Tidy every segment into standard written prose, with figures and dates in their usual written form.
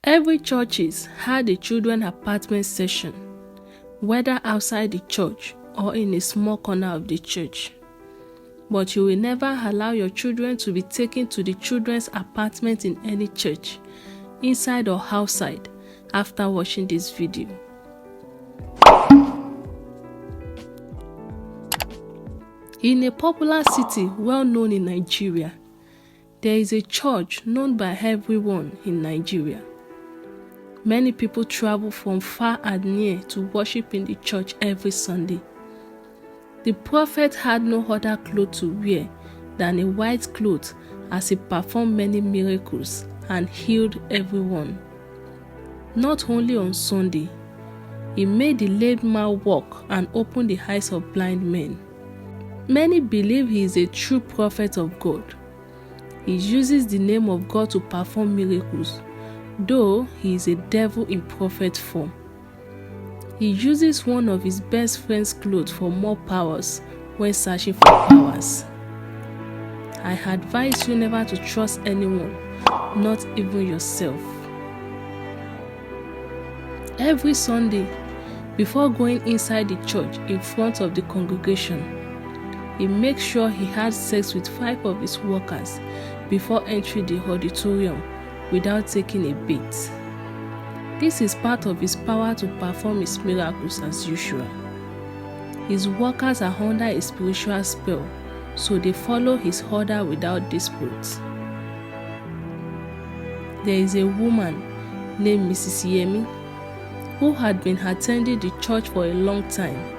Every churches had a children apartment section, whether outside the church or in a small corner of the church. But you will never allow your children to be taken to the children's apartment in any church, inside or outside, after watching this video. In a popular city well known in Nigeria, there is a church known by everyone in Nigeria. Many people travel from far and near to worship in the church every Sunday. The prophet had no other cloth to wear than a white cloth as he performed many miracles and healed everyone. Not only on Sunday, he made the lame man walk and opened the eyes of blind men. Many believe he is a true prophet of God. He uses the name of God to perform miracles, though he is a devil in prophet form. He uses one of his best friend's clothes for more powers when searching for powers. I advise you never to trust anyone, not even yourself. Every Sunday, before going inside the church in front of the congregation, he makes sure he had sex with 5 of his workers before entering the auditorium without taking a bait. This is part of his power to perform his miracles as usual. His workers are under a spiritual spell, so they follow his order without dispute. There is a woman named Mrs. Yemi who had been attending the church for a long time,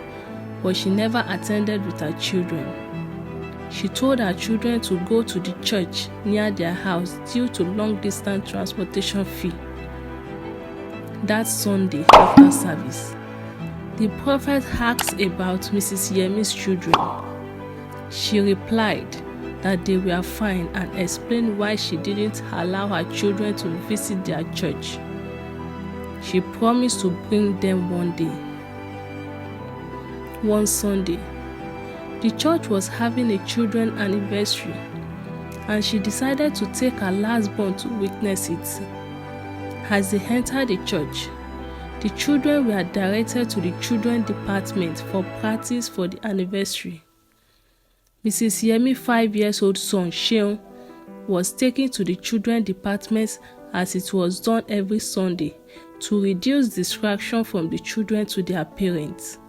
but she never attended with her children. She told her children to go to the church near their house due to long-distance transportation fee. That Sunday after service, the prophet asked about Mrs. Yemi's children. She replied that they were fine and explained why she didn't allow her children to visit their church. She promised to bring them one day. One Sunday, the church was having a children's anniversary, and she decided to take her last-born to witness it. As they entered the church, the children were directed to the children's department for practice for the anniversary. Mrs. Yemi's 5-year-old son, Seun, was taken to the children's department as it was done every Sunday to reduce distraction from the children to their parents.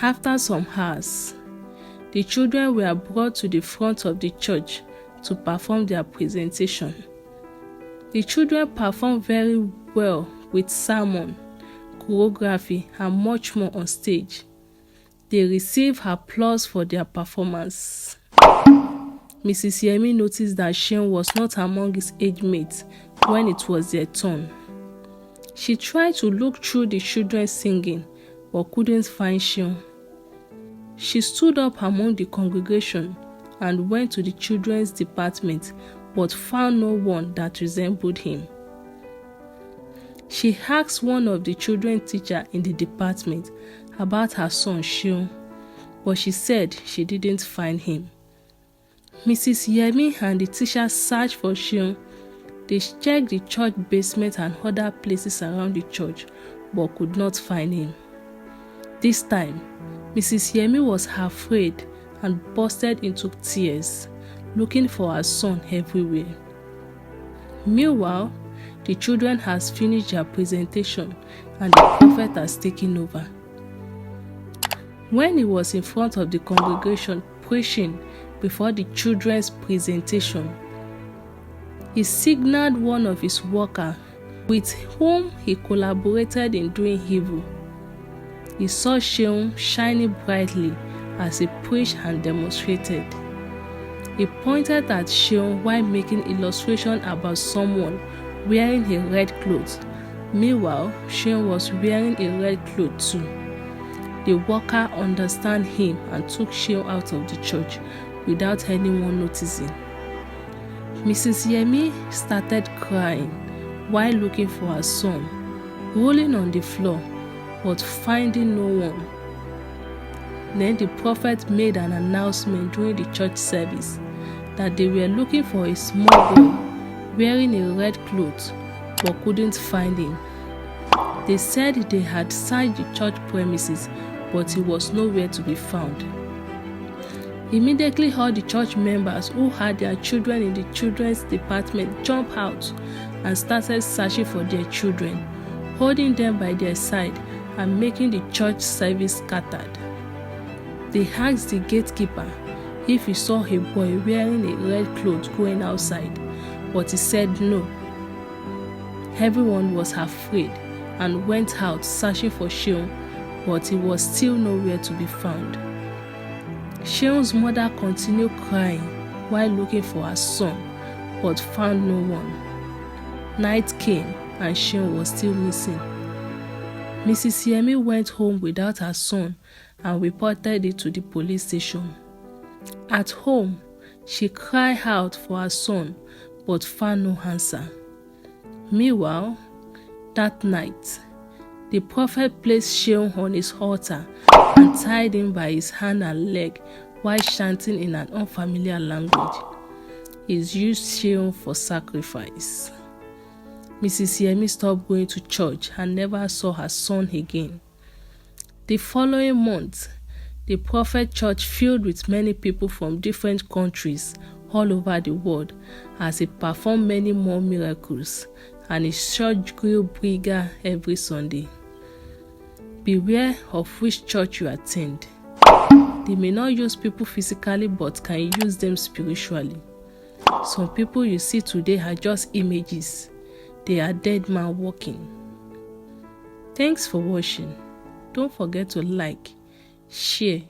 After some hours, the children were brought to the front of the church to perform their presentation. The children performed very well with sermon, choreography, and much more on stage. They received applause for their performance. Mrs. Yemi noticed that Seun was not among his age mates when it was their turn. She tried to look through the children singing, but couldn't find Seun. She stood up among the congregation and went to the children's department, but found no one that resembled him. She asked one of the children's teachers in the department about her son Seun, but she said she didn't find him. Mrs. Yemi and the teacher searched for Seun. They checked the church basement and other places around the church, but could not find him. This time, Mrs. Yemi was afraid and bursted into tears, looking for her son everywhere. Meanwhile, the children has finished their presentation and the prophet has taken over. When he was in front of the congregation preaching before the children's presentation, he signaled one of his workers with whom he collaborated in doing evil. He saw Seun shining brightly as he preached and demonstrated. He pointed at Seun while making illustration about someone wearing a red cloth. Meanwhile, Seun was wearing a red cloth too. The worker understood him and took Seun out of the church without anyone noticing. Mrs. Yemi started crying while looking for her son, rolling on the floor, but finding no one. Then the prophet made an announcement during the church service that they were looking for a small boy wearing a red cloth but couldn't find him. They said they had searched the church premises, but he was nowhere to be found. Immediately, all the church members who had their children in the children's department jumped out and started searching for their children, holding them by their side and making the church service scattered. They asked the gatekeeper if he saw a boy wearing a red cloth going outside, but he said no. Everyone was afraid and went out searching for Seun, but he was still nowhere to be found. Seun's mother continued crying while looking for her son, but found no one. Night came and Seun was still missing. Mrs. Yemi went home without her son and reported it to the police station. At home, she cried out for her son, but found no answer. Meanwhile, that night, the prophet placed Seun on his altar and tied him by his hand and leg while chanting in an unfamiliar language. He used Seun for sacrifice. Mrs. Yemi stopped going to church and never saw her son again. The following month, the prophet church filled with many people from different countries all over the world as he performed many more miracles, and his church grew bigger every Sunday. Beware of which church you attend. They may not use people physically but can use them spiritually. Some people you see today are just images. They are dead man walking. Thanks for watching. Don't forget to like, share,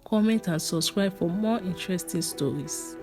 comment and subscribe for more interesting stories.